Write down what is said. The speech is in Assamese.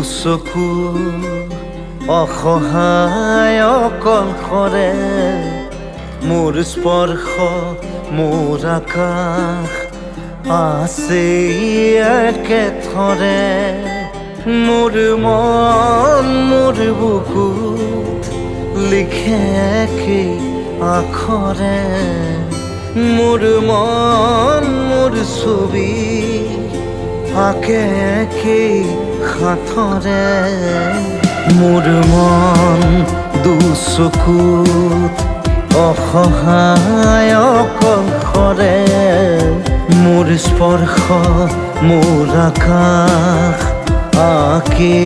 চকু অসহায় অকলশৰে মোৰ স্পৰ্শ মোৰ আকাশ আছে একেথৰে মোৰ মন মোৰ বুকুত লিখে একেই আখৰে মোৰ মন মোৰ ছবি আঁকে একেই হাতৰে মোৰ মন দুচকুত অসহায় অকলশৰে মোৰ স্পৰ্শ মোৰ আকাশ আঁকে